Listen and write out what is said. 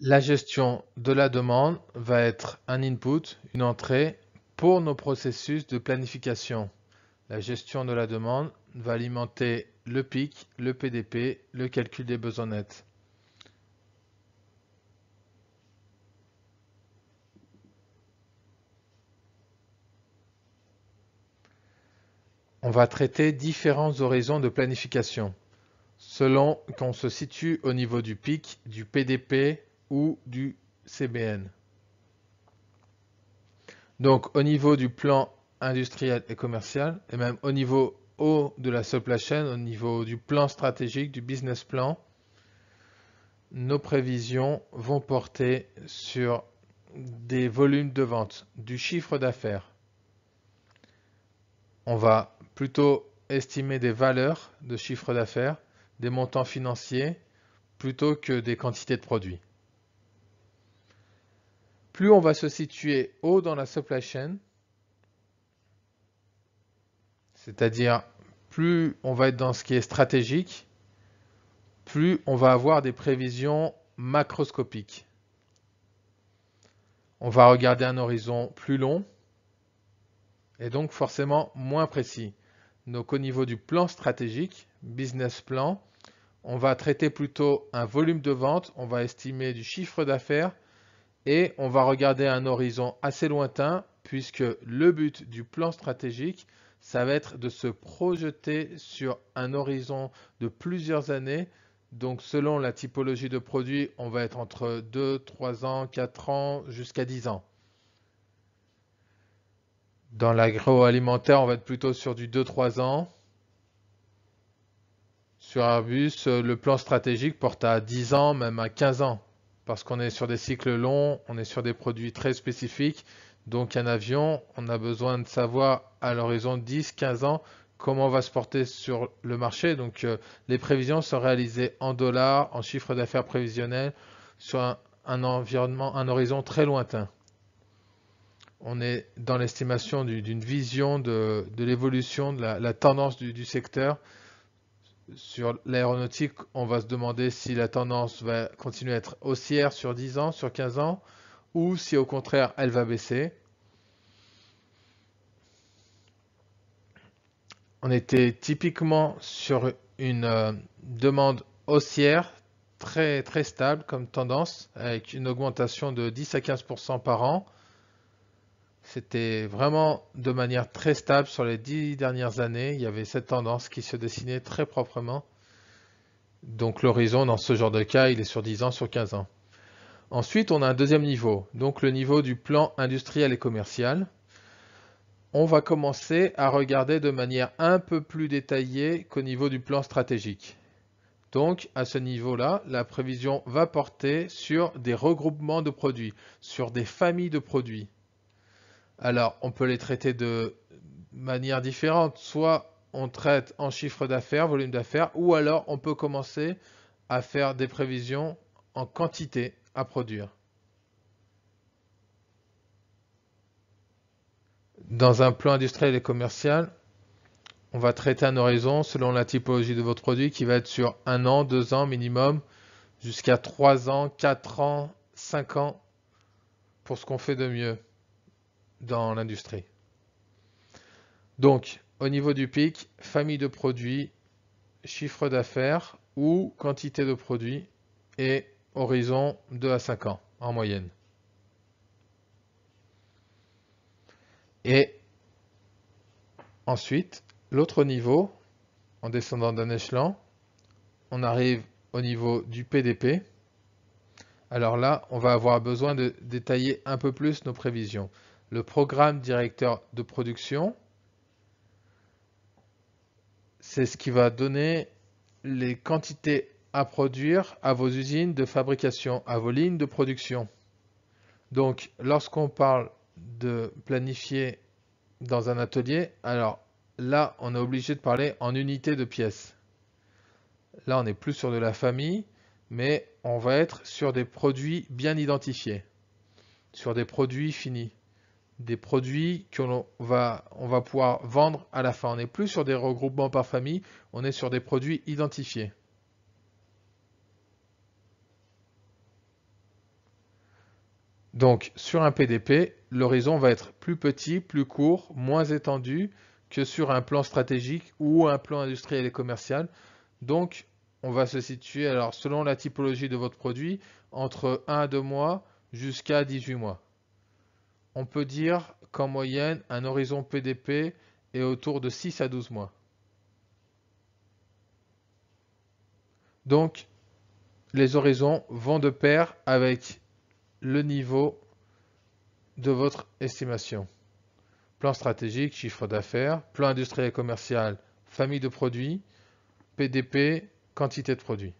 La gestion de la demande va être un input, une entrée pour nos processus de planification. La gestion de la demande va alimenter le PIC, le PDP, le calcul des besoins nets. On va traiter différents horizons de planification selon qu'on se situe au niveau du PIC, du PDP ou du CBN. Donc au niveau du plan industriel et commercial, et même au niveau haut de la supply chain, au niveau du plan stratégique, du business plan, nos prévisions vont porter sur des volumes de vente, du chiffre d'affaires. On va plutôt estimer des valeurs de chiffre d'affaires, des montants financiers, plutôt que des quantités de produits. Plus on va se situer haut dans la supply chain, c'est-à-dire plus on va être dans ce qui est stratégique, plus on va avoir des prévisions macroscopiques. On va regarder un horizon plus long et donc forcément moins précis. Donc au niveau du plan stratégique, business plan, on va traiter plutôt un volume de vente, on va estimer du chiffre d'affaires et on va regarder un horizon assez lointain puisque le but du plan stratégique, ça va être de se projeter sur un horizon de plusieurs années. Donc selon la typologie de produit, on va être entre 2, 3 ans, 4 ans, jusqu'à 10 ans. Dans l'agroalimentaire, on va être plutôt sur du 2-3 ans. Sur Airbus, le plan stratégique porte à 10 ans, même à 15 ans. Parce qu'on est sur des cycles longs, on est sur des produits très spécifiques. Donc un avion, on a besoin de savoir à l'horizon 10-15 ans comment on va se porter sur le marché. Donc les prévisions sont réalisées en dollars, en chiffre d'affaires prévisionnel, sur un environnement, un horizon très lointain. On est dans l'estimation d'une vision de l'évolution, de la tendance du secteur. Sur l'aéronautique, on va se demander si la tendance va continuer à être haussière sur 10 ans, sur 15 ans, ou si au contraire elle va baisser. On était typiquement sur une demande haussière très, très stable comme tendance, avec une augmentation de 10 à 15% par an. C'était vraiment de manière très stable sur les 10 dernières années. Il y avait cette tendance qui se dessinait très proprement. Donc l'horizon dans ce genre de cas, il est sur 10 ans, sur 15 ans. Ensuite, on a un deuxième niveau, donc le niveau du plan industriel et commercial. On va commencer à regarder de manière un peu plus détaillée qu'au niveau du plan stratégique. Donc, à ce niveau-là, la prévision va porter sur des regroupements de produits, sur des familles de produits. Alors, on peut les traiter de manière différente. Soit on traite en chiffre d'affaires, volume d'affaires, ou alors on peut commencer à faire des prévisions en quantité à produire. Dans un plan industriel et commercial, on va traiter un horizon selon la typologie de votre produit qui va être sur 1 an, 2 ans minimum, jusqu'à 3 ans, 4 ans, 5 ans pour ce qu'on fait de mieux dans l'industrie. Donc, au niveau du PIC, famille de produits, chiffre d'affaires ou quantité de produits et horizon 2 à 5 ans en moyenne. Et ensuite, l'autre niveau, en descendant d'un échelon, on arrive au niveau du PDP. Alors là, on va avoir besoin de détailler un peu plus nos prévisions. Le programme directeur de production, c'est ce qui va donner les quantités à produire à vos usines de fabrication, à vos lignes de production. Donc, lorsqu'on parle de planifier dans un atelier, alors là, on est obligé de parler en unités de pièces. Là, on n'est plus sur de la famille, mais on va être sur des produits bien identifiés, sur des produits finis, des produits qu'on va pouvoir vendre à la fin. On n'est plus sur des regroupements par famille, on est sur des produits identifiés. Donc, sur un PDP, l'horizon va être plus petit, plus court, moins étendu que sur un plan stratégique ou un plan industriel et commercial. Donc, on va se situer, alors selon la typologie de votre produit, entre 1 à 2 mois jusqu'à 18 mois. On peut dire qu'en moyenne, un horizon PDP est autour de 6 à 12 mois. Donc, les horizons vont de pair avec le niveau de votre estimation. Plan stratégique, chiffre d'affaires, plan industriel et commercial, famille de produits, PDP, quantité de produits.